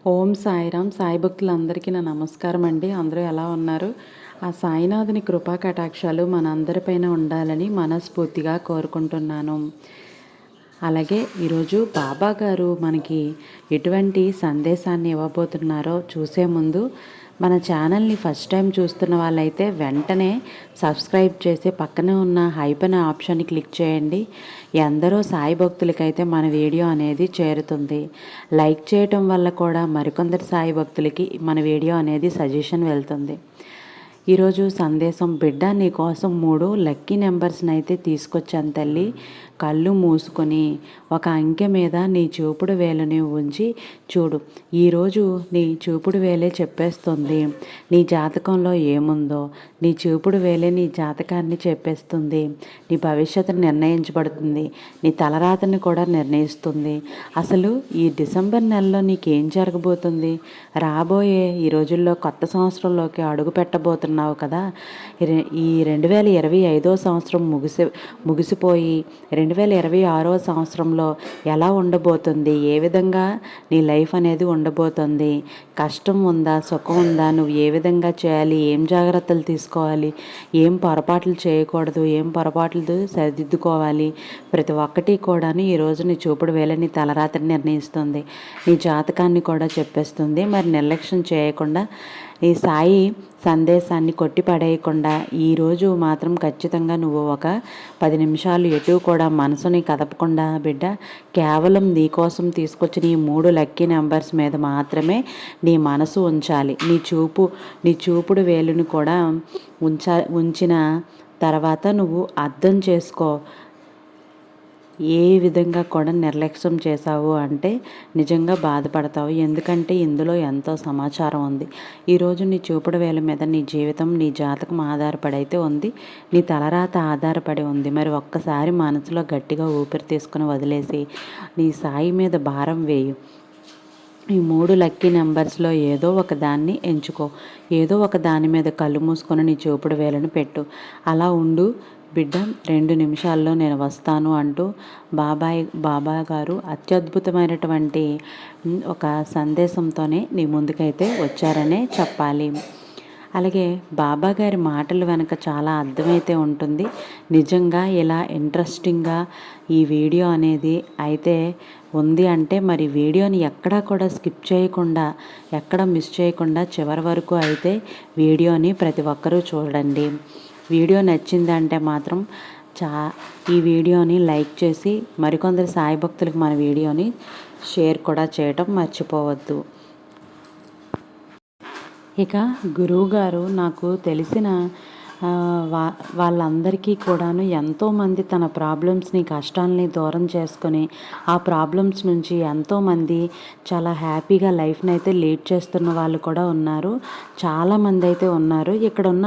ఓం సాయిరామ్. సాయి భక్తులందరికీ నా నమస్కారం అండి. అందరూ ఎలా ఉన్నారు? ఆ సాయినాథుని కృపా కటాక్షాలు మన అందరిపైన ఉండాలని మనస్ఫూర్తిగా కోరుకుంటున్నాను. అలాగే ఈరోజు బాబా గారు మనకి ఎటువంటి సందేశాన్ని ఇవ్వబోతున్నారో చూసే ముందు మన ఛానల్ని ఫస్ట్ టైం చూస్తున్న వాళ్ళైతే వెంటనే సబ్స్క్రైబ్ చేసి పక్కనే ఉన్న హైప్ అనే ఆప్షన్ని క్లిక్ చేయండి. ఎందరో సాయి భక్తులకైతే మన వీడియో అనేది చేరుతుంది. లైక్ చేయటం వల్ల కూడా మరికొందరు సాయి భక్తులకి మన వీడియో అనేది సజెషన్ వెళ్తుంది. ఈరోజు సందేశం, బిడ్డ నీ కోసం 3 లక్కీ నెంబర్స్ని అయితే తీసుకొచ్చాను తల్లి. కళ్ళు మూసుకొని ఒక అంకె మీద నీ చూపుడు వేలుని ఉంచి చూడు. ఈరోజు నీ చూపుడు వేలే చెప్పేస్తుంది నీ జాతకంలో ఏముందో. నీ చూపుడు వేలే నీ జాతకాన్ని చెప్పేస్తుంది. నీ భవిష్యత్తును నిర్ణయించబడుతుంది. నీ తలరాతని కూడా నిర్ణయిస్తుంది. అసలు ఈ డిసెంబర్ నెలలో నీకేం జరగబోతుంది? రాబోయే ఈ రోజుల్లో కొత్త సంవత్సరంలోకి అడుగు పెట్టబోతున్నావు కదా. ఈ 2025వ సంవత్సరం ముగిసిపోయి 2026వ సంవత్సరంలో ఎలా ఉండబోతుంది? ఏ విధంగా నీ లైఫ్ అనేది ఉండబోతుంది? కష్టం ఉందా, సుఖం ఉందా? నువ్వు ఏ విధంగా చేయాలి? ఏం జాగ్రత్తలు తీసుకోవాలి? ఏం పొరపాట్లు చేయకూడదు? ఏం పొరపాట్లు సరిదిద్దుకోవాలి? ప్రతి ఒక్కటి కూడాను ఈరోజు నీ చూపుడు వేళ నీ తలరాత్రి నిర్ణయిస్తుంది. నీ జాతకాన్ని కూడా చెప్పేస్తుంది. మరి నిర్లక్ష్యం చేయకుండా ఈ సాయి సందేశాన్ని కొట్టిపడేయకుండా ఈరోజు మాత్రం ఖచ్చితంగా నువ్వు ఒక 10 నిమిషాలు ఎటు కూడా మనసుని కదపకుండా బిడ్డ, కేవలం నీ కోసం తీసుకొచ్చిన ఈ 3 లక్కీ నెంబర్స్ మీద మాత్రమే నీ మనసు ఉంచాలి. నీ చూపుడు వేలుని కూడా ఉంచిన తర్వాత నువ్వు అర్థం చేసుకో. ఏ విధంగా కూడా నిర్లక్ష్యం చేశావు అంటే నిజంగా బాధపడతావు. ఎందుకంటే ఇందులో ఎంతో సమాచారం ఉంది. ఈరోజు నీ చూపుడు వేల మీద నీ జీవితం, నీ జాతకం ఆధారపడైతే ఉంది. నీ తలరాత ఆధారపడి ఉంది. మరి ఒక్కసారి మనసులో గట్టిగా ఊపిరి తీసుకుని వదిలేసి నీ సాయి మీద భారం వేయు. ఈ 3 లక్కీ నెంబర్స్లో ఏదో ఒక దాన్ని ఎంచుకో. ఏదో ఒక దాని మీద కళ్ళు మూసుకొని నీ చూపుడు వేలను పెట్టు. అలా ఉండు బిడ్డ. 2 నిమిషాల్లో నేను వస్తాను అంటూ బాబా గారు అత్యద్భుతమైనటువంటి ఒక సందేశంతోనే నీ ముందుకైతే వచ్చారనే చెప్పాలి. అలాగే బాబా గారి మాటలు వెనక చాలా అర్థమైతే ఉంటుంది. నిజంగా ఇలా ఇంట్రెస్టింగ్గా ఈ వీడియో అనేది అయితే ఉంది అంటే మరి వీడియోని ఎక్కడా కూడా స్కిప్ చేయకుండా, ఎక్కడ మిస్ చేయకుండా చివరి వరకు అయితే వీడియోని ప్రతి ఒక్కరూ చూడండి. వీడియో నచ్చిందంటే మాత్రం ఈ వీడియోని లైక్ చేసి మరికొందరు సాయి భక్తులకు మన వీడియోని షేర్ కూడా చేయటం మర్చిపోవద్దు. ఇక గురువుగారు నాకు తెలిసిన వాళ్ళందరికీ కూడాను ఎంతోమంది తన ప్రాబ్లమ్స్ని, కష్టాలని దూరం చేసుకొని ఆ ప్రాబ్లమ్స్ నుంచి ఎంతోమంది చాలా హ్యాపీగా లైఫ్ని అయితే లీడ్ చేస్తున్న వాళ్ళు కూడా ఉన్నారు. చాలామంది అయితే ఉన్నారు. ఇక్కడ ఉన్న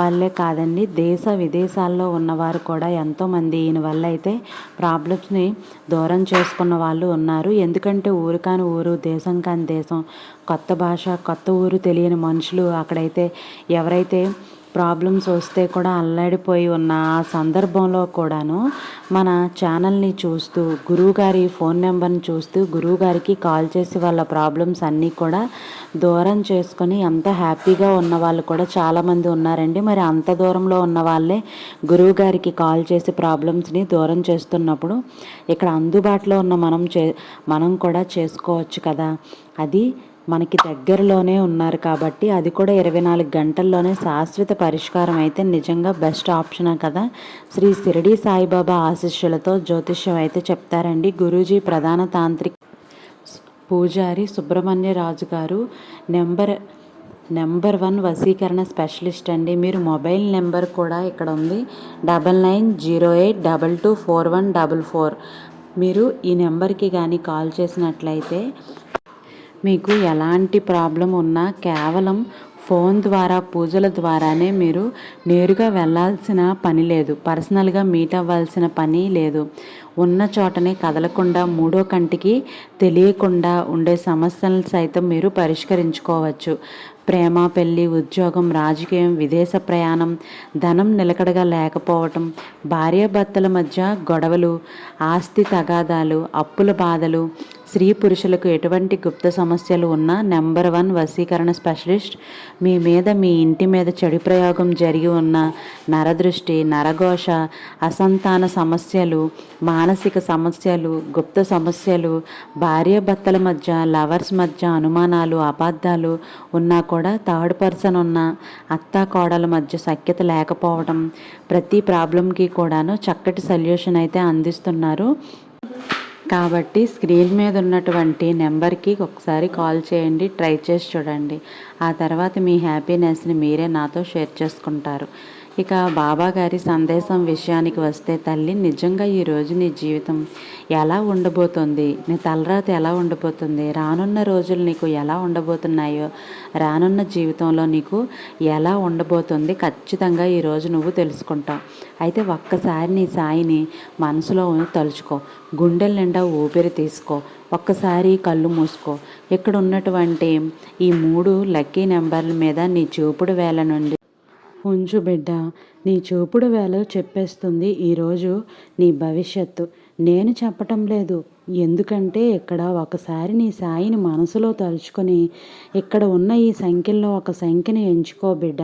వాళ్ళే కాదండి, దేశ విదేశాల్లో ఉన్నవారు కూడా ఎంతోమంది ఈయన వల్ల అయితే ప్రాబ్లమ్స్ని దూరం చేసుకున్న వాళ్ళు ఉన్నారు. ఎందుకంటే ఊరు కాని ఊరు, దేశం కాని దేశం, కొత్త భాష, కొత్త ఊరు తెలియని మనుషులు అక్కడైతే ఎవరైతే ప్రాబ్లమ్స్ వస్తే కూడా అల్లాడిపోయి ఉన్న ఆ సందర్భంలో కూడాను మన ఛానల్ని చూస్తూ, గురువుగారి ఫోన్ నెంబర్ని చూస్తూ గురువుగారికి కాల్ చేసి వాళ్ళ ప్రాబ్లమ్స్ అన్నీ కూడా దూరం చేసుకొని ఎంత హ్యాపీగా ఉన్న వాళ్ళు కూడా చాలామంది ఉన్నారండి. మరి అంత దూరంలో ఉన్న వాళ్ళే గురువుగారికి కాల్ చేసి ప్రాబ్లమ్స్ని దూరం చేస్తున్నప్పుడు ఇక్కడ అందుబాటులో ఉన్న మనం కూడా చేసుకోవచ్చు కదా. అది మనకి దగ్గరలోనే ఉన్నారు కాబట్టి అది కూడా 24 గంటల్లోనే శాశ్వత పరిష్కారం అయితే నిజంగా బెస్ట్ ఆప్షనే కదా. శ్రీ షిరిడి సాయిబాబా ఆశీస్సులతో జ్యోతిష్యం అయితే చెప్తారండి. గురూజీ ప్రధాన తాంత్రిక పూజారి సుబ్రహ్మణ్యరాజు గారు నెంబర్ 1 వశీకరణ స్పెషలిస్ట్ అండి. మీరు మొబైల్ నెంబర్ కూడా ఇక్కడ ఉంది, 9908224144. మీరు ఈ నెంబర్కి కానీ కాల్ చేసినట్లయితే మీకు ఎలాంటి ప్రాబ్లం ఉన్నా కేవలం ఫోన్ ద్వారా, పూజల ద్వారానే మీరు నేరుగా వెళ్ళాల్సిన పని లేదు. పర్సనల్గా మీట్ అవ్వాల్సిన పని లేదు. ఉన్న చోటనే కదలకుండా, మూడో కంటికి తెలియకుండా ఉండే సమస్యలను సైతం మీరు పరిష్కరించుకోవచ్చు. ప్రేమ, పెళ్ళి, ఉద్యోగం, రాజకీయం, విదేశ ప్రయాణం, ధనం నిలకడగా లేకపోవటం, భార్యాభర్తల మధ్య గొడవలు, ఆస్తి తగాదాలు, అప్పుల బాధలు, స్త్రీ పురుషులకు ఎటువంటి గుప్త సమస్యలు ఉన్నా నెంబర్ 1 వశీకరణ స్పెషలిస్ట్. మీ మీద, మీ ఇంటి మీద చెడు ప్రయోగం జరిగి ఉన్న నరదృష్టి, నరఘోష, అసంతాన సమస్యలు, మానసిక సమస్యలు, గుప్త సమస్యలు, భార్యాభర్తల మధ్య, లవర్స్ మధ్య అనుమానాలు, అబద్ధాలు ఉన్నా కూడా, థర్డ్ పర్సన్ ఉన్న అత్త కోడల మధ్య సఖ్యత లేకపోవడం, ప్రతి ప్రాబ్లంకి కూడాను చక్కటి సొల్యూషన్ అయితే అందిస్తున్నారు. కాబట్టి స్క్రీన్ మీద ఉన్నటువంటి నెంబర్కి ఒకసారి కాల్ చేయండి, ట్రై చేసి చూడండి. ఆ తర్వాత మీ హ్యాపీనెస్ని మీరే నాతో షేర్ చేసుకుంటారు. ఇక బాబా గారి సందేశం విషయానికి వస్తే, తల్లి నిజంగా ఈరోజు నీ జీవితం ఎలా ఉండబోతుంది, నీ తలరాత ఎలా ఉండబోతుంది, రానున్న రోజులు నీకు ఎలా ఉండబోతున్నాయో, రానున్న జీవితంలో నీకు ఎలా ఉండబోతుంది ఖచ్చితంగా ఈరోజు నువ్వు తెలుసుకుంటావు. అయితే ఒక్కసారి నీ సాయిని మనసులో తలుచుకో, గుండెల నిండా ఊపిరి తీసుకో, ఒక్కసారి కళ్ళు మూసుకో. ఇక్కడ ఉన్నటువంటి ఈ 3 లక్కీ నెంబర్ల మీద నీ చూపుడు వేల నుండి ఉంచు బిడ్డ. నీ చూపుడు వేల చెప్పేస్తుంది ఈరోజు నీ భవిష్యత్తు. నేను చెప్పటం లేదు, ఎందుకంటే ఇక్కడ ఒకసారి నీ సాయిని మనసులో తలుచుకొని ఇక్కడ ఉన్న ఈ సంఖ్యల్లో ఒక సంఖ్యని ఎంచుకో బిడ్డ.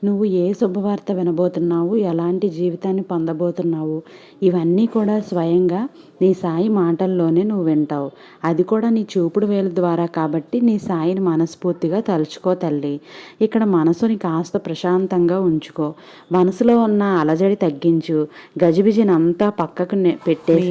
నువ్వు ఏ శుభవార్త వినబోతున్నావు, ఎలాంటి జీవితాన్ని పొందబోతున్నావు, ఇవన్నీ కూడా స్వయంగా నీ సాయి మాటల్లోనే నువ్వు వింటావు. అది కూడా నీ చూపుడు వేలు ద్వారా. కాబట్టి నీ సాయిని మనస్ఫూర్తిగా తలుచుకో తల్లి. ఇక్కడ మనసుని కాస్త ప్రశాంతంగా ఉంచుకో, మనసులో ఉన్న అలజడి తగ్గించు, గజిబిజిని అంతా పక్కకు పెట్టేసి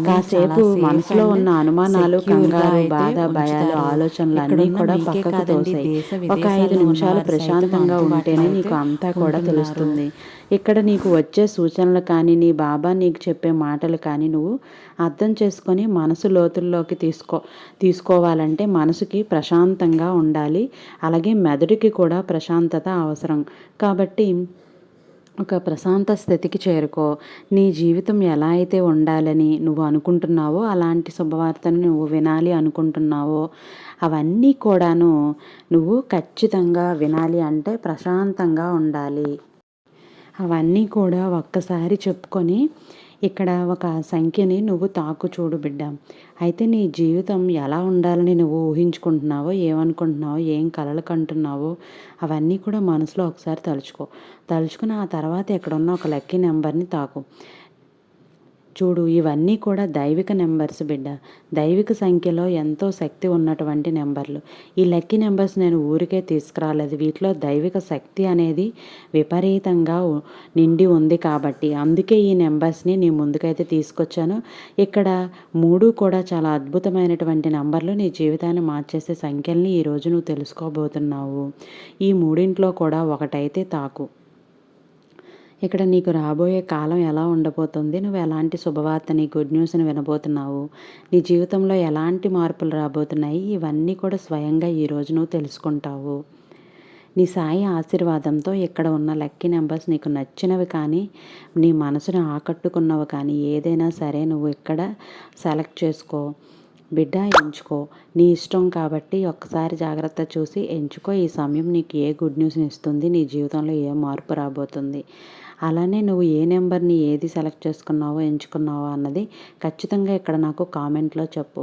కాసేపు మనసులో ఉన్న అనుమానాలు, కంగారు, బాధ, భయాలు, ఆలోచనలు అన్నీ కూడా పక్కకు తోసాయి. ఒక 5 నిమిషాలు ప్రశాంతంగా ఉంటేనే నీకు అంతా కూడా తెలుస్తుంది. ఇక్కడ నీకు వచ్చే సూచనలు కానీ, నీ బాబా నీకు చెప్పే మాటలు కానీ నువ్వు అర్థం చేసుకొని మనసు లోతుల్లోకి తీసుకోవాలంటే మనసుకి ప్రశాంతంగా ఉండాలి. అలాగే మెదడుకి కూడా ప్రశాంతత అవసరం. కాబట్టి ఒక ప్రశాంత స్థితికి చేరుకో. నీ జీవితం ఎలా అయితే ఉండాలని నువ్వు అనుకుంటున్నావో, అలాంటి శుభవార్తను నువ్వు వినాలి అనుకుంటున్నావో, అవన్నీ కూడాను నువ్వు ఖచ్చితంగా వినాలి అంటే ప్రశాంతంగా ఉండాలి. అవన్నీ కూడా ఒక్కసారి చెప్పుకొని ఇక్కడ ఒక సంఖ్యని నువ్వు తాకు చూడు బిడ్డ. అయితే నీ జీవితం ఎలా ఉండాలని నువ్వు ఊహించుకుంటున్నావో, ఏమనుకుంటున్నావో, ఏం కలలు కంటున్నావో అవన్నీ కూడా మనసులో ఒకసారి తలుచుకుని ఆ తర్వాత ఎక్కడున్న ఒక లక్కీ నెంబర్ని తాకు చూడు. ఇవన్నీ కూడా దైవిక నెంబర్స్ బిడ్డ. దైవిక సంఖ్యలో ఎంతో శక్తి ఉన్నటువంటి నెంబర్లు. ఈ లక్కీ నెంబర్స్ నేను ఊరికే తీసుకురాలేదు, వీటిలో దైవిక శక్తి అనేది విపరీతంగా నిండి ఉంది. కాబట్టి అందుకే ఈ నెంబర్స్ని నీ ముందుకైతే తీసుకొచ్చాను. ఇక్కడ 3 కూడా చాలా అద్భుతమైనటువంటి నెంబర్లు. నీ జీవితాన్ని మార్చేసే సంఖ్యల్ని ఈరోజు నువ్వు తెలుసుకోబోతున్నావు. ఈ 3 కూడా ఒకటైతే తాకు. ఇక్కడ నీకు రాబోయే కాలం ఎలా ఉండబోతుంది, నువ్వు ఎలాంటి శుభవార్తని, గుడ్ న్యూస్ని వినబోతున్నావు, నీ జీవితంలో ఎలాంటి మార్పులు రాబోతున్నాయి, ఇవన్నీ కూడా స్వయంగా ఈరోజు నువ్వు తెలుసుకుంటావు. నీ సాయి ఆశీర్వాదంతో ఇక్కడ ఉన్న లక్కీ నెంబర్స్ నీకు నచ్చినవి కానీ, నీ మనసును ఆకట్టుకున్నవి కానీ ఏదైనా సరే నువ్వు ఇక్కడ సెలెక్ట్ చేసుకో బిడ్డ, ఎంచుకో. నీ ఇష్టం కాబట్టి ఒక్కసారి జాగ్రత్త చూసి ఎంచుకో. ఈ సమయం నీకు ఏ గుడ్ న్యూస్ని ఇస్తుంది, నీ జీవితంలో ఏ మార్పు రాబోతుంది, అలానే నువ్వు ఏ నెంబర్ని ఏది సెలెక్ట్ చేసుకున్నావో, ఎంచుకున్నావో అన్నది ఖచ్చితంగా ఇక్కడ నాకు కామెంట్లో చెప్పు.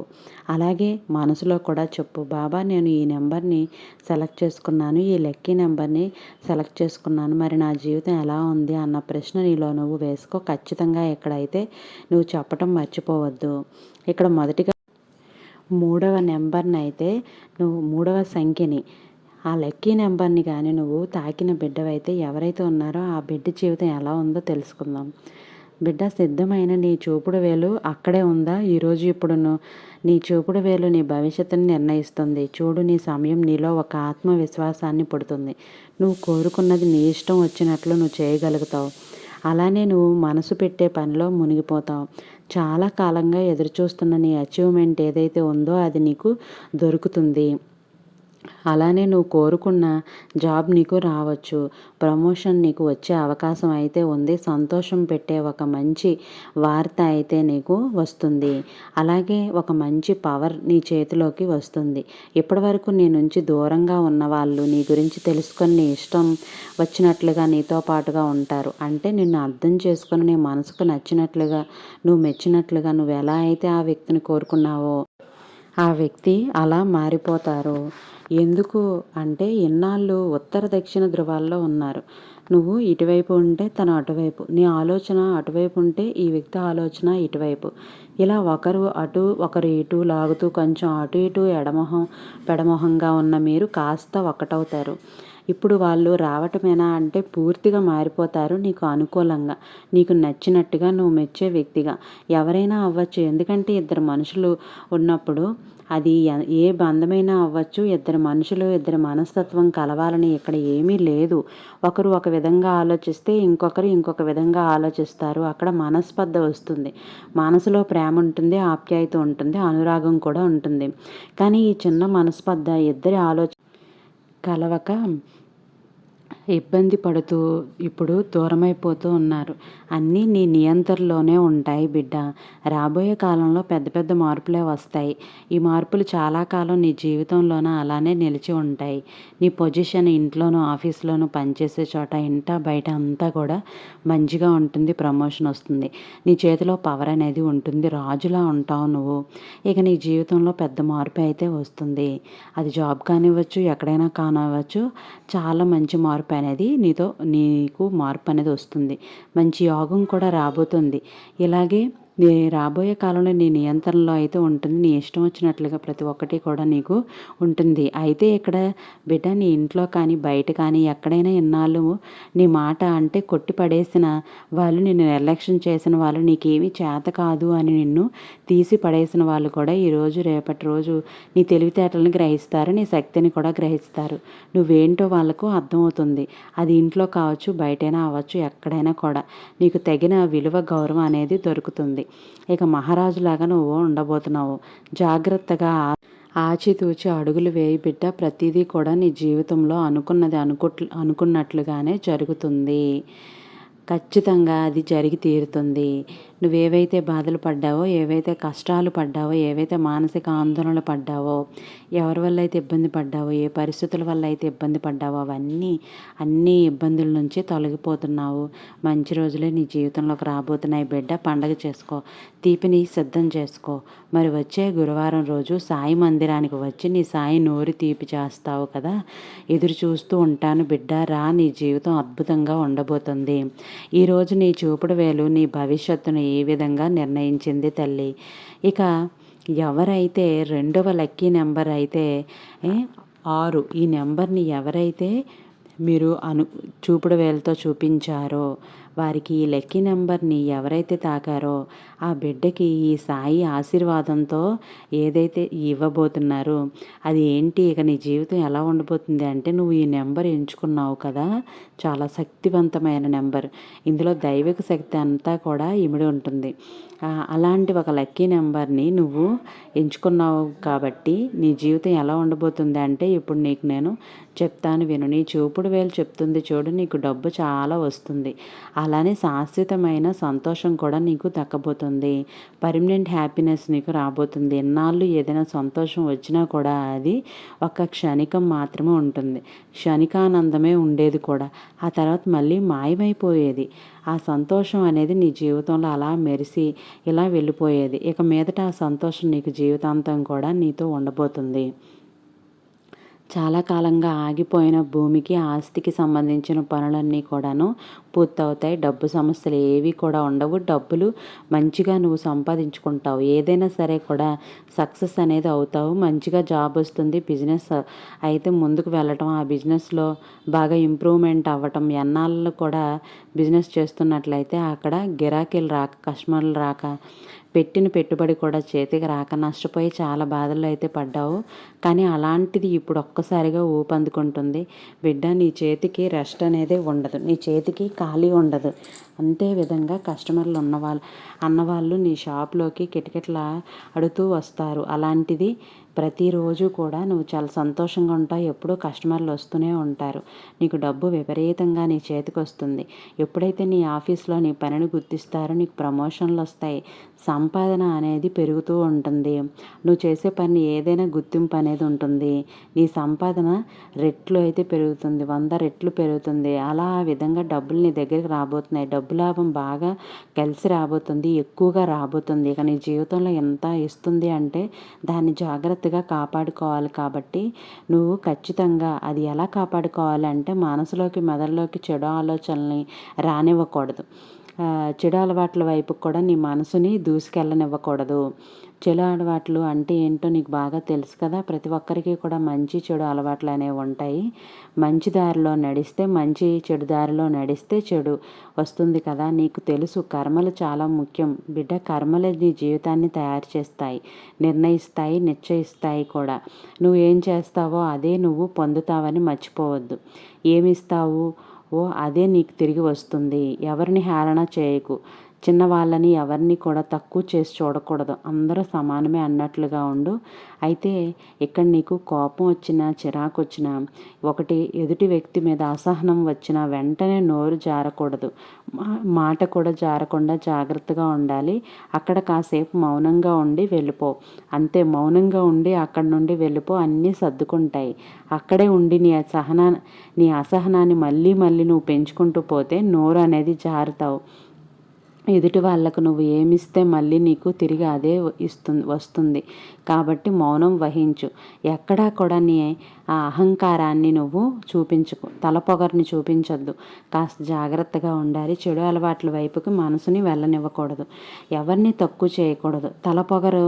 అలాగే మనసులో కూడా చెప్పు, బాబా నేను ఈ నెంబర్ని సెలెక్ట్ చేసుకున్నాను, ఈ లక్కీ నెంబర్ని సెలెక్ట్ చేసుకున్నాను, మరి నా జీవితం ఎలా ఉంది అన్న ప్రశ్న నీలో నువ్వు వేసుకో. ఖచ్చితంగా ఇక్కడైతే నువ్వు చెప్పటం మర్చిపోవద్దు. ఇక్కడ మొదటిగా 3వ నెంబర్ని అయితే నువ్వు 3వ సంఖ్యని, ఆ లక్కీ నెంబర్ని కానీ నువ్వు తాకిన బిడ్డవైతే ఎవరైతే ఉన్నారో ఆ బిడ్డ జీవితం ఎలా ఉందో తెలుసుకుందాం. బిడ్డ, సిద్ధమైన నీ చూపుడు వేలు అక్కడే ఉందా? ఈరోజు ఇప్పుడు నీ చూపుడు వేలు నీ భవిష్యత్తుని నిర్ణయిస్తుంది. చూడు, నీ సమయం నీలో ఒక ఆత్మవిశ్వాసాన్ని పుడుతుంది. నువ్వు కోరుకున్నది నీ ఇష్టం వచ్చినట్లు నువ్వు చేయగలుగుతావు. అలానే నువ్వు మనసు పెట్టే పనిలో మునిగిపోతావు. చాలా కాలంగా ఎదురుచూస్తున్న నీ అచీవ్మెంట్ ఏదైతే ఉందో అది నీకు దొరుకుతుంది. అలానే నువ్వు కోరుకున్న జాబ్ నీకు రావచ్చు, ప్రమోషన్ నీకు వచ్చే అవకాశం అయితే ఉంది, సంతోషం పెట్టే ఒక మంచి వార్త అయితే నీకు వస్తుంది. అలాగే ఒక మంచి పవర్ నీ చేతిలోకి వస్తుంది. ఇప్పటివరకు నీ నుంచి దూరంగా ఉన్న వాళ్ళు నీ గురించి తెలుసుకొని నీ ఇష్టం వచ్చినట్లుగా నీతో పాటుగా ఉంటారు. అంటే నిన్ను అర్థం చేసుకొని నీ మనసుకు నచ్చినట్లుగా, నువ్వు మెచ్చినట్లుగా, నువ్వు ఎలా అయితే ఆ వ్యక్తిని కోరుకున్నావో ఆ వ్యక్తి అలా మారిపోతారు. ఎందుకు అంటే ఇన్నాళ్ళు ఉత్తర దక్షిణ ధృవాల్లో ఉన్నారు. నువ్వు ఇటువైపు ఉంటే తను అటువైపు. నీ ఆలోచన అటువైపు ఉంటే ఈ వ్యక్తి ఆలోచన ఇటువైపు. ఇలా ఒకరు అటు ఒకరు ఇటు లాగుతూ కొంచెం అటు ఇటు పెడమొహంగా ఉన్న మీరు కాస్త ఒక్కటవుతారు. ఇప్పుడు వాళ్ళు రావటమేనా అంటే పూర్తిగా మారిపోతారు నీకు అనుకూలంగా. నీకు నచ్చినట్టుగా నువ్వు మెచ్చే వ్యక్తిగా. ఎవరైనా అవ్వచ్చు. ఎందుకంటే ఇద్దరు మనుషులు ఉన్నప్పుడు అది ఏ బంధమైనా అవ్వచ్చు. ఇద్దరు మనుషులు ఇద్దరి మనస్తత్వం కలవాలని ఇక్కడ ఏమీ లేదు. ఒకరు ఒక విధంగా ఆలోచిస్తే ఇంకొకరు ఇంకొక విధంగా ఆలోచిస్తారు. అక్కడ మనస్పర్ధ వస్తుంది. మనసులో ప్రేమ ఉంటుంది, ఆప్యాయత ఉంటుంది, అనురాగం కూడా ఉంటుంది. కానీ ఈ చిన్న మనస్పర్ధ ఇద్దరి కలవక ఇబ్బంది పడుతూ ఇప్పుడు దూరమైపోతూ ఉన్నారు. అన్నీ నీ నియంత్రణలోనే ఉంటాయి బిడ్డ. రాబోయే కాలంలో పెద్ద పెద్ద మార్పులే వస్తాయి. ఈ మార్పులు చాలా కాలం నీ జీవితంలోన అలానే నిలిచి ఉంటాయి. నీ పొజిషన్ ఇంట్లోనూ ఆఫీస్లోనూ పనిచేసే చోట ఇంట బయట అంతా కూడా మంచిగా ఉంటుంది. ప్రమోషన్ వస్తుంది. నీ చేతిలో పవర్ అనేది ఉంటుంది. రాజులా ఉంటావు నువ్వు. ఇక నీ జీవితంలో పెద్ద మార్పు అయితే వస్తుంది. అది జాబ్ కానివ్వచ్చు, ఎక్కడైనా కానివ్వచ్చు. చాలా మంచి మార్పు అనేది నీకు మార్పు అనేది వస్తుంది. మంచి యోగం కూడా రాబోతుంది. ఇలాగే రాబోయే కాలంలో నీ నియంత్రణలో అయితే ఉంటుంది. నీ ఇష్టం వచ్చినట్లుగా ప్రతి ఒక్కటి కూడా నీకు ఉంటుంది. అయితే ఇక్కడ బిడ్డ నీ ఇంట్లో కానీ బయట కానీ ఎక్కడైనా ఇన్నాళ్ళు నీ మాట అంటే కొట్టి పడేసిన వాళ్ళు, నిన్ను నిర్లక్ష్యం చేసిన వాళ్ళు, నీకేమీ చేత కాదు అని నిన్ను తీసి పడేసిన వాళ్ళు కూడా ఈరోజు రేపటి రోజు నీ తెలివితేటలను గ్రహిస్తారు. నీ శక్తిని కూడా గ్రహిస్తారు. నువ్వేంటో వాళ్ళకు అర్థమవుతుంది. అది ఇంట్లో కావచ్చు, బయటైనా అవ్వచ్చు, ఎక్కడైనా కూడా నీకు తగిన విలువ గౌరవం అనేది దొరుకుతుంది. ఇక మహారాజులాగా నువ్వు ఉండబోతున్నావు. జాగ్రత్తగా ఆచితూచి అడుగులు వేయి బిడ్డ. ప్రతిదీ కూడా నీ జీవితంలో అనుకున్నది అనుకున్నట్లుగానే జరుగుతుంది. ఖచ్చితంగా అది జరిగి తీరుతుంది. నువ్వేవైతే బాధలు పడ్డావో, ఏవైతే కష్టాలు పడ్డావో, ఏవైతే మానసిక ఆందోళనలు పడ్డావో, ఎవరి వల్ల అయితే ఇబ్బంది పడ్డావో, ఏ పరిస్థితుల వల్ల అయితే ఇబ్బంది పడ్డావో అన్ని ఇబ్బందుల నుంచి తొలగిపోతున్నావు. మంచి రోజులే నీ జీవితంలోకి రాబోతున్నాయి బిడ్డ. పండగ చేసుకో. తీపిని సిద్ధం చేసుకో. మరి వచ్చే గురువారం రోజు సాయి మందిరానికి వచ్చి నీ సాయి నోరు తీపి చేస్తావు కదా. ఎదురు చూస్తూ ఉంటాను బిడ్డ. రా, నీ జీవితం అద్భుతంగా ఉండబోతుంది. ఈరోజు నీ చూపుడు వేలు నీ భవిష్యత్తును ఏ విధంగా నిర్ణయించింది తల్లి. ఇక ఎవరైతే రెండవ లక్కీ నెంబర్ అయితే 6, ఈ నెంబర్ని ఎవరైతే మీరు చూపుడు వేలతో చూపించారో వారికి ఈ లక్కీ నెంబర్ని ఎవరైతే తాకారో ఆ బిడ్డకి ఈ సాయి ఆశీర్వాదంతో ఏదైతే ఇవ్వబోతున్నారో అది ఏంటి, ఇక నీ జీవితం ఎలా ఉండబోతుంది అంటే, నువ్వు ఈ నెంబర్ ఎంచుకున్నావు కదా, చాలా శక్తివంతమైన నెంబర్. ఇందులో దైవిక శక్తి అంతా కూడా ఇమిడి ఉంటుంది. అలాంటి ఒక లక్కీ నెంబర్ని నువ్వు ఎంచుకున్నావు కాబట్టి నీ జీవితం ఎలా ఉండబోతుంది అంటే, ఇప్పుడు నీకు నేను చెప్తాను విను. నీ చూపుడు వేలు చెప్తుంది చూడు, నీకు డబ్బు చాలా వస్తుంది. అలానే శాశ్వతమైన సంతోషం కూడా నీకు దక్కబోతుంది. పర్మనెంట్ హ్యాపీనెస్ నీకు రాబోతుంది. ఎన్నాళ్ళు ఏదైనా సంతోషం వచ్చినా కూడా అది ఒక క్షణికం మాత్రమే ఉంటుంది. క్షణికానందమే ఉండేది కూడా. ఆ తర్వాత మళ్ళీ మాయమైపోయేది. ఆ సంతోషం అనేది నీ జీవితంలో అలా మెరిసి ఇలా వెళ్ళిపోయేది. ఇక మీదట ఆ సంతోషం నీకు జీవితాంతం కూడా నీతో ఉండబోతుంది. చాలా కాలంగా ఆగిపోయిన భూమికి, ఆస్తికి సంబంధించిన పనులన్నీ కూడాను పూర్తవుతాయి. డబ్బు సమస్యలు ఏవి కూడా ఉండవు. డబ్బులు మంచిగా నువ్వు సంపాదించుకుంటావు. ఏదైనా సరే కూడా సక్సెస్ అనేది అవుతావు. మంచిగా జాబ్ వస్తుంది. బిజినెస్ అయితే ముందుకు వెళ్ళటం, ఆ బిజినెస్లో బాగా ఇంప్రూవ్మెంట్ అవ్వటం. ఎన్నాళ్ళు కూడా బిజినెస్ చేస్తున్నట్లయితే అక్కడ గిరాకీలు రాక, కస్టమర్లు రాక, పెట్టిన పెట్టుబడి కూడా చేతికి రాక నష్టపోయి చాలా బాధల్లో అయితే పడ్డావు. కానీ అలాంటిది ఇప్పుడు ఒక్కసారిగా ఊపందుకుంటుంది బిడ్డ. నీ చేతికి రెస్ట్ అనేది ఉండదు. నీ చేతికి ఖాళీ ఉండదు. అంతే విధంగా కస్టమర్లు అన్నవాళ్ళు నీ షాప్లోకి కిటకిటలా అడుగుతూ వస్తారు. అలాంటిది ప్రతిరోజు కూడా నువ్వు చాలా సంతోషంగా ఉంటావు. ఎప్పుడూ కస్టమర్లు వస్తూనే ఉంటారు. నీకు డబ్బు విపరీతంగా నీ చేతికొస్తుంది. ఎప్పుడైతే నీ ఆఫీస్‌లో నీ పనిని గుర్తిస్తారో నీకు ప్రమోషన్‌లొస్తాయి. సంపాదన అనేది పెరుగుతూ ఉంటుంది. నువ్వు చేసే పని ఏదైనా గుర్తింపు అనేది ఉంటుంది. నీ సంపాదన రెట్లు అయితే పెరుగుతుంది. 100 రెట్లు పెరుగుతుంది. అలా ఆ విధంగా డబ్బులు నీ దగ్గరికి రాబోతున్నాయి. డబ్బు లాభం బాగా కలిసి రాబోతుంది. ఎక్కువగా రాబోతుంది. ఇక నీ జీవితంలో ఎంత ఇస్తుంది అంటే దాన్ని జాగ్రత్తగా కాపాడుకోవాలి. కాబట్టి నువ్వు ఖచ్చితంగా అది ఎలా కాపాడుకోవాలంటే మనసులోకి, మెదడులోకి చెడు ఆలోచనల్ని రానివ్వకూడదు. చెడు అలవాట్ల వైపుకి కూడా నీ మనసుని దూసుకెళ్ళనివ్వకూడదు. చెడు అలవాట్లు అంటే ఏంటో నీకు బాగా తెలుసు కదా. ప్రతి ఒక్కరికి కూడా మంచి చెడు అలవాట్లు అనేవి ఉంటాయి. మంచి దారిలో నడిస్తే మంచి, చెడు దారిలో నడిస్తే చెడు వస్తుంది కదా. నీకు తెలుసు కర్మలు చాలా ముఖ్యం బిడ్డ. కర్మలే నీ జీవితాన్ని తయారు చేస్తాయి, నిర్ణయిస్తాయి, నిశ్చయిస్తాయి కూడా. నువ్వు ఏం చేస్తావో అదే నువ్వు పొందుతావని మర్చిపోవద్దు. ఏమిస్తావు అదే నీకు తిరిగి వస్తుంది. ఎవరిని హేళన చేయకు. చిన్నవాళ్ళని ఎవరిని కూడా తక్కువ చేసి చూడకూడదు. అందరూ సమానమే అన్నట్లుగా ఉండు. అయితే ఇక్కడ నీకు కోపం వచ్చినా, చిరాకు వచ్చినా, ఒకటి ఎదుటి వ్యక్తి మీద అసహనం వచ్చినా వెంటనే నోరు జారకూడదు. మాట కూడా జారకుండా జాగ్రత్తగా ఉండాలి. అక్కడ కాసేపు మౌనంగా ఉండి వెళ్ళిపో. అంతే, మౌనంగా ఉండి అక్కడి నుండి వెళ్ళిపో. అన్నీ సర్దుకుంటాయి. అక్కడే ఉండి నీ అసహనాన్ని మళ్ళీ నువ్వు పెంచుకుంటూ పోతే నోరు అనేది జారుతావు. ఎదుటి వాళ్ళకు నువ్వు ఏమిస్తే మళ్ళీ నీకు తిరిగి అదే వస్తుంది. కాబట్టి మౌనం వహించు. ఎక్కడా కూడా నీ ఆ అహంకారాన్ని నువ్వు చూపించుకో. తలపొగరుని చూపించొద్దు. కాస్త జాగ్రత్తగా ఉండాలి. చెడు అలవాట్ల వైపుకి మనసుని వెళ్ళనివ్వకూడదు. ఎవరిని తక్కువ చేయకూడదు. తలపొగరు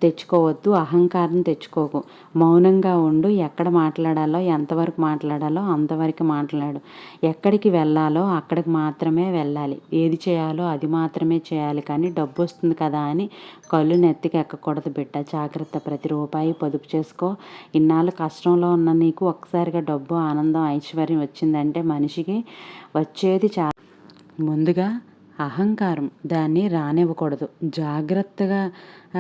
తెచ్చుకోవద్దు. అహంకారం తెచ్చుకోకు. మౌనంగా ఉండు. ఎక్కడ మాట్లాడాలో, ఎంతవరకు మాట్లాడాలో అంతవరకు మాట్లాడు. ఎక్కడికి వెళ్ళాలో అక్కడికి మాత్రమే వెళ్ళాలి. ఏది చేయాలో అది మాత్రమే చేయాలి. కానీ డబ్బు వస్తుంది కదా అని కళ్ళు నెత్తికి ఎక్కకూడదు బిడ్డ. జాగ్రత్త. ప్రతి రూపాయి పొదుపు చేసుకో. ఇన్నాళ్ళు కష్టంలో ఉన్న నీకు ఒక్కసారిగా డబ్బు, ఆనందం, ఐశ్వర్యం వచ్చిందంటే మనిషికి వచ్చేది ముందుగా అహంకారం. దాన్ని రానివ్వకూడదు. జాగ్రత్తగా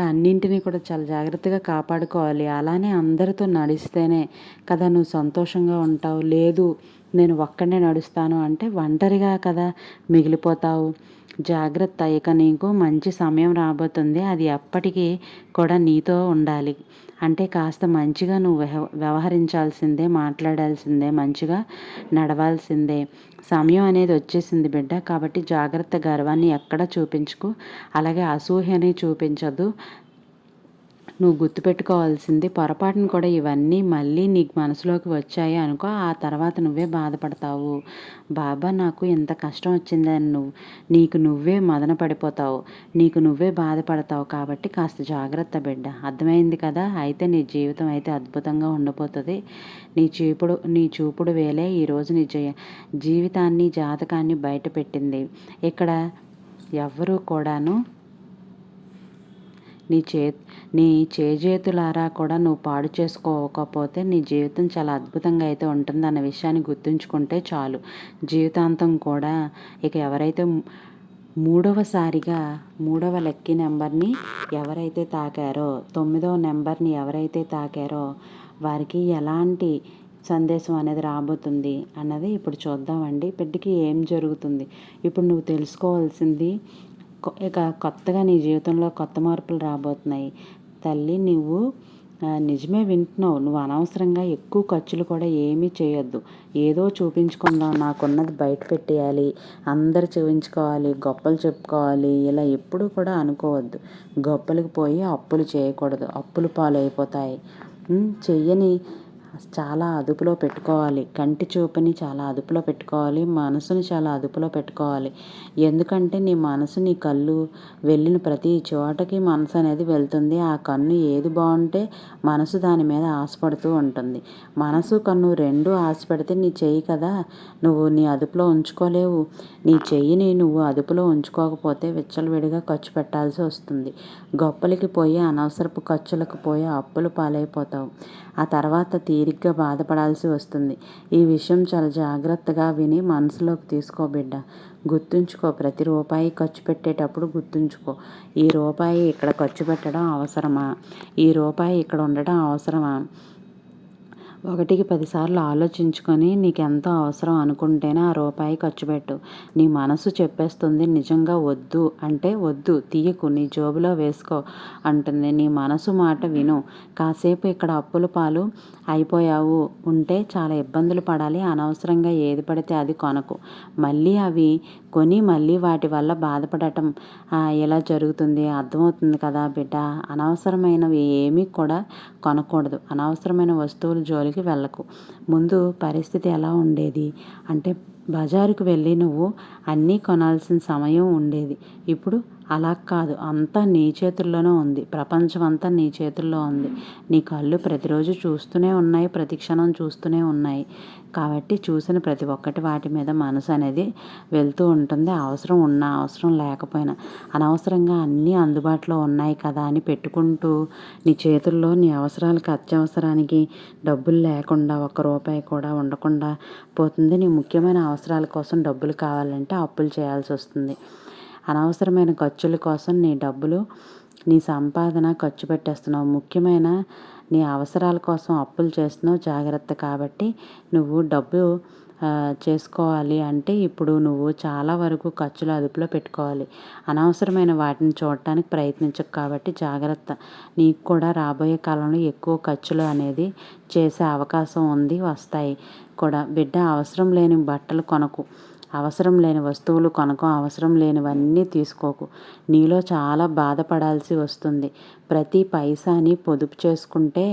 అన్నింటినీ కూడా చాలా జాగ్రత్తగా కాపాడుకోవాలి. అలానే అందరితో నడిస్తేనే కదా నువ్వు సంతోషంగా ఉంటావు. లేదు నేను ఒక్కడే నడుస్తాను అంటే ఒంటరిగా కదా మిగిలిపోతావు. జాగ్రత్త. ఇక నీకు మంచి సమయం రాబోతుంది. అది ఎప్పటికీ కూడా నీతో ఉండాలి. అంటే కాస్త మంచిగా నువ్వు వ్యవహరించాల్సిందే, మాట్లాడాల్సిందే, మంచిగా నడవాల్సిందే. సమయం అనేది వచ్చేసింది బిడ్డ. కాబట్టి జాగ్రత్త. గర్వాన్ని ఎక్కడ చూపించుకు. అలాగే అసూయని చూపించదు. నువ్వు గుర్తుపెట్టుకోవాల్సింది పొరపాటును కూడా ఇవన్నీ మళ్ళీ నీకు మనసులోకి వచ్చాయి అనుకో. ఆ తర్వాత నువ్వే బాధపడతావు. బాబా నాకు ఎంత కష్టం వచ్చిందని నీకు నువ్వే మదన పడిపోతావు. నీకు నువ్వే బాధపడతావు. కాబట్టి కాస్త జాగ్రత్త బిడ్డ. అర్థమైంది కదా. అయితే నీ జీవితం అయితే అద్భుతంగా ఉండిపోతుంది. నీ చూపుడు వేలే ఈరోజు నీ జీవితాన్ని, జాతకాన్ని బయట పెట్టింది. ఇక్కడ ఎవ్వరూ కూడాను నీ చేజేతులారా కూడా నువ్వు పాడు చేసుకోకపోతే నీ జీవితం చాలా అద్భుతంగా అయితే ఉంటుందన్న విషయాన్ని గుర్తుంచుకుంటే చాలు. జీవితాంతం కూడా ఇక ఎవరైతే మూడవ లక్కీ నెంబర్ని ఎవరైతే తాకారో, 9వ నెంబర్ని ఎవరైతే తాకారో వారికి ఎలాంటి సందేశం అనేది రాబోతుంది అన్నది ఇప్పుడు చూద్దామండి. బిడ్డకి ఏం జరుగుతుంది ఇప్పుడు నువ్వు తెలుసుకోవాల్సింది. ఇక కొత్తగా నీ జీవితంలో కొత్త మార్పులు రాబోతున్నాయి తల్లి. నువ్వు నిజమే వింటున్నావు. నువ్వు అనవసరంగా ఎక్కువ ఖర్చులు కూడా ఏమీ చేయొద్దు. ఏదో చూపించుకుందాం, నాకున్నది బయట పెట్టేయాలి, అందరు చూపించుకోవాలి, గొప్పలు చెప్పుకోవాలి, ఇలా ఎప్పుడూ కూడా అనుకోవద్దు. గొప్పలకు పోయి అప్పులు చేయకూడదు. అప్పులు పాలైపోతాయి. చెయ్యని చాలా అదుపులో పెట్టుకోవాలి. కంటి చూపుని చాలా అదుపులో పెట్టుకోవాలి. మనసుని చాలా అదుపులో పెట్టుకోవాలి. ఎందుకంటే నీ మనసు, నీ కళ్ళు వెళ్ళిన ప్రతి చోటకి మనసు అనేది వెళ్తుంది. ఆ కన్ను ఏది బాగుంటే మనసు దాని మీద ఆశపడుతూ ఉంటుంది. మనసు, కన్ను రెండూ ఆశపడితే నీ చెయ్యి కదా నువ్వు నీ అదుపులో ఉంచుకోలేవు. నీ చెయ్యిని నువ్వు అదుపులో ఉంచుకోకపోతే విచ్చలవిడిగా ఖర్చు పెట్టాల్సి వస్తుంది. గొప్పలకి పోయి అనవసరపు ఖర్చులకు పోయి అప్పులు పాలైపోతావు. ఆ తర్వాత తీరిగ్గా బాధపడాల్సి వస్తుంది. ఈ విషయం చాలా జాగ్రత్తగా విని మనసులోకి తీసుకో బిడ్డ. గుర్తుంచుకో, ప్రతి రూపాయి ఖర్చు పెట్టేటప్పుడు గుర్తుంచుకో, ఈ రూపాయి ఇక్కడ ఖర్చు పెట్టడం అవసరమా, ఈ రూపాయి ఇక్కడ ఉండడం అవసరమా. 1కి 10 సార్లు ఆలోచించుకొని నీకెంతో అవసరం అనుకుంటేనే ఆ రూపాయి ఖర్చు పెట్టు. నీ మనసు చెప్పేస్తుంది నిజంగా వద్దు అంటే వద్దు, తీయకు, నీ జోబులో వేసుకో అంటుంది. నీ మనసు మాట విను. కాసేపు ఇక్కడ అప్పుల పాలు అయిపోయావు ఉంటే చాలా ఇబ్బందులు పడాలి. అనవసరంగా ఏది పడితే అది కొనకు. మళ్ళీ అవి కొని మళ్ళీ వాటి వల్ల బాధపడటం ఇలా జరుగుతుంది. అర్థమవుతుంది కదా బిడ్డ. అనవసరమైనవి ఏమీ కూడా కొనకూడదు. అనవసరమైన వస్తువుల జోలికి వెళ్ళకు. ముందు పరిస్థితి ఎలా ఉండేది అంటే బజారుకు వెళ్ళి నువ్వు అన్నీ కొనాల్సిన సమయం ఉండేది. ఇప్పుడు అలా కాదు, అంతా నీ చేతుల్లోనే ఉంది. ప్రపంచం అంతా నీ చేతుల్లో ఉంది. నీ కళ్ళు ప్రతిరోజు చూస్తూనే ఉన్నాయి, ప్రతి క్షణం చూస్తూనే ఉన్నాయి. కాబట్టి చూసిన ప్రతి ఒక్కటి వాటి మీద మనసు అనేది వెళ్తూ ఉంటుంది. అవసరం ఉన్నా అవసరం లేకపోయినా అనవసరంగా అన్నీ అందుబాటులో ఉన్నాయి కదా అని పెట్టుకుంటూ నీ చేతుల్లో నీ అవసరాలకు అత్యవసరానికి డబ్బులు లేకుండా 1 రూపాయి కూడా ఉండకుండా పోతుంది. నీ ముఖ్యమైన అవసరాల కోసం డబ్బులు కావాలంటే అప్పులు చేయాల్సి వస్తుంది. అనవసరమైన ఖర్చుల కోసం నీ డబ్బులు, నీ సంపాదన ఖర్చు పెట్టేస్తున్నావు. ముఖ్యమైన నీ అవసరాల కోసం అప్పులు చేస్తున్నావు. జాగ్రత్త. కాబట్టి నువ్వు డబ్బు చేసుకోవాలి అంటే ఇప్పుడు నువ్వు చాలా వరకు ఖర్చులు అదుపులో పెట్టుకోవాలి. అనవసరమైన వాటిని చూడటానికి ప్రయత్నించకు. కాబట్టి జాగ్రత్త. నీకు కూడా రాబోయే కాలంలో ఎక్కువ ఖర్చులు అనేది చేసే అవకాశం ఉంది, వస్తాయి కూడా. బిడ్డ, అవసరం లేని బట్టలు కొనకు, అవసరం లేని వస్తువులు కొనకు, అవసరం లేనివన్నీ తీసుకోకు. నీలో చాలా బాధపడాల్సి వస్తుంది. ప్రతి పైసాని పొదుపు చేసుకుంటే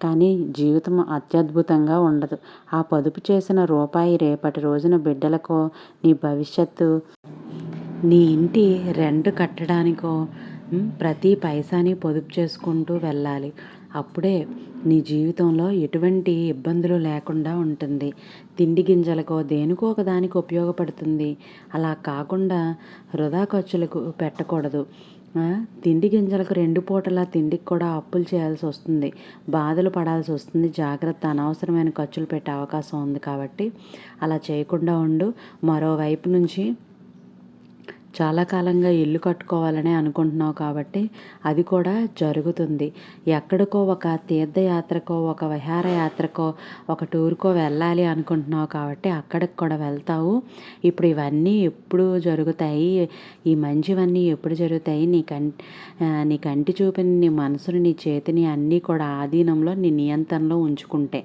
కానీ జీవితం అత్యద్భుతంగా ఉండదు. ఆ పొదుపు చేసిన రూపాయి రేపటి రోజున బిడ్డలకో, నీ భవిష్యత్తు, నీ ఇంటి రెంట్ కట్టడానికో ప్రతి పైసాని పొదుపు చేసుకుంటూ వెళ్ళాలి. అప్పుడే నీ జీవితంలో ఎటువంటి ఇబ్బందులు లేకుండా ఉంటుంది. తిండి గింజలకో దేనికో ఒక దానికి ఉపయోగపడుతుంది. అలా కాకుండా వృధా ఖర్చులకు పెట్టకూడదు. తిండి గింజలకు 2 పూటల తిండికి కూడా అప్పులు చేయాల్సి వస్తుంది, బాధలు పడాల్సి వస్తుంది. జాగ్రత్త. అనవసరమైన ఖర్చులు పెట్టే అవకాశం ఉంది కాబట్టి అలా చేయకుండా ఉండు. మరోవైపు నుంచి చాలా కాలంగా ఇల్లు కట్టుకోవాలని అనుకుంటున్నావు కాబట్టి అది కూడా జరుగుతుంది. ఎక్కడికో ఒక తీర్థయాత్రకో, ఒక విహారయాత్రకో, ఒక టూర్కో వెళ్ళాలి అనుకుంటున్నావు కాబట్టి అక్కడికి కూడా వెళ్తావు. ఇప్పుడు ఇవన్నీ ఎప్పుడు జరుగుతాయి, ఈ మంచివన్నీ ఎప్పుడు జరుగుతాయి? నీ కంటి చూపుని, నీ మనసుని, నీ చేతిని అన్నీ కూడా ఆధీనంలో, నీ నియంత్రణలో ఉంచుకుంటే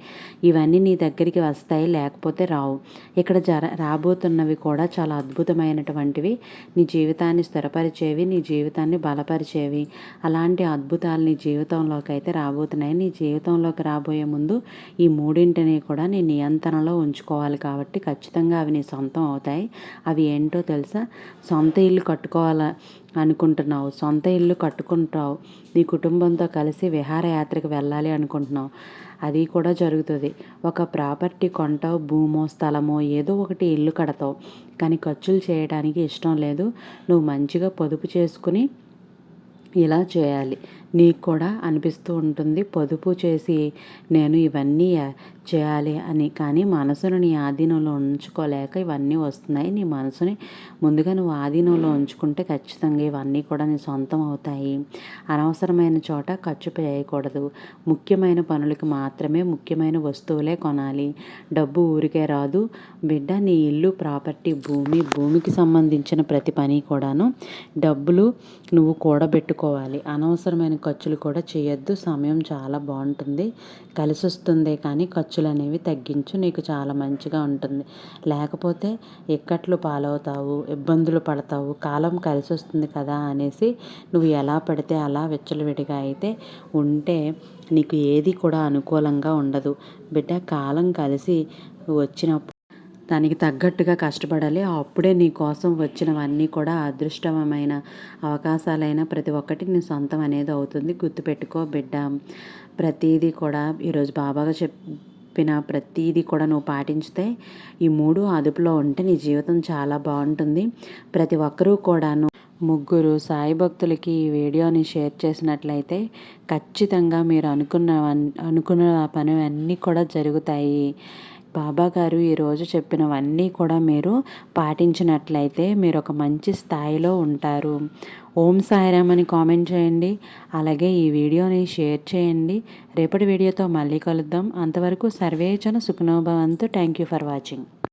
ఇవన్నీ నీ దగ్గరికి వస్తాయి, లేకపోతే రావు. ఇక్కడ రాబోతున్నవి కూడా చాలా అద్భుతమైనటువంటివి. నీ జీవితాన్ని స్థిరపరిచేవి, నీ జీవితాన్ని బలపరిచేవి. అలాంటి అద్భుతాలు నీ జీవితంలోకి అయితే రాబోతున్నాయి. నీ జీవితంలోకి రాబోయే ముందు ఈ 3ంటిని కూడా నీ నియంత్రణలో ఉంచుకోవాలి. కాబట్టి ఖచ్చితంగా అవి నీ సొంతం అవుతాయి. అవి ఏంటో తెలుసా? సొంత ఇల్లు కట్టుకోవాలి అనుకుంటున్నావు, సొంత ఇల్లు కట్టుకుంటావు, నీ కుటుంబంతో కలిసి విహారయాత్రకు వెళ్ళాలి అనుకుంటున్నావు, అది కూడా జరుగుతుంది. ఒక ప్రాపర్టీ కొంటావు, భూమో స్థలమో ఏదో ఒకటి ఇల్లు కడతావు, కానీ ఖర్చులు చేయడానికి ఇష్టం లేదు. నువ్వు మంచిగా పొదుపు చేసుకుని ఇలా చేయాలి. నీకు కూడా అనిపిస్తూ ఉంటుంది పొదుపు చేసి నేను ఇవన్నీ చేయాలి అని. కానీ మనసును నీ ఆధీనంలో ఉంచుకోలేక ఇవన్నీ వస్తున్నాయి. నీ మనసుని ముందుగా నువ్వు ఆధీనంలో ఉంచుకుంటే ఖచ్చితంగా ఇవన్నీ కూడా నీ సొంతం అవుతాయి. అనవసరమైన చోట ఖర్చు చేయకూడదు. ముఖ్యమైన పనులకు మాత్రమే ముఖ్యమైన వస్తువులే కొనాలి. డబ్బు ఊరికే రాదు బిడ్డ. నీ ఇల్లు, ప్రాపర్టీ, భూమికి సంబంధించిన ప్రతి పని కూడాను డబ్బులు నువ్వు కూడబెట్టుకోవాలి. అనవసరమైన ఖర్చులు కూడా చేయొద్దు. సమయం చాలా బాగుంటుంది, కలిసి వస్తుంది. కానీ ఖర్చులు అనేవి తగ్గించు, నీకు చాలా మంచిగా ఉంటుంది. లేకపోతే ఇక్కట్లు పాలవుతావు, ఇబ్బందులు పడతావు. కాలం కలిసి వస్తుంది కదా అనేసి నువ్వు ఎలా పడితే అలా విచ్చలవిడిగా అయితే ఉంటే నీకు ఏది కూడా అనుకూలంగా ఉండదు బిడ్డ. కాలం కలిసి వచ్చినప్పుడు దానికి తగ్గట్టుగా కష్టపడాలి. అప్పుడే నీ కోసం వచ్చినవన్నీ కూడా అదృష్టమైన అవకాశాలైన ప్రతి ఒక్కటి నీ సొంతం అనేది అవుతుంది. గుర్తుపెట్టుకో బిడ్డ. ప్రతీదీ కూడా ఈరోజు బాబాగా చెప్పిన ప్రతీదీ కూడా నువ్వు పాటించితే, ఈ 3 అదుపులో ఉంటే నీ జీవితం చాలా బాగుంటుంది. ప్రతి ఒక్కరూ కూడాను ముగ్గురు సాయి భక్తులకి ఈ వీడియోని షేర్ చేసినట్లయితే ఖచ్చితంగా మీరు అనుకున్న పని అన్నీ కూడా జరుగుతాయి. బాబా గారు ఈరోజు చెప్పినవన్నీ కూడా మీరు పాటించినట్లయితే మీరు ఒక మంచి స్థాయిలో ఉంటారు. ఓం సాయిరామ్ అని కామెంట్ చేయండి. అలాగే ఈ వీడియోని షేర్ చేయండి. రేపటి వీడియోతో మళ్ళీ కలుద్దాం. అంతవరకు సర్వేజన సుఖినో భవంతు. Thank you for watching.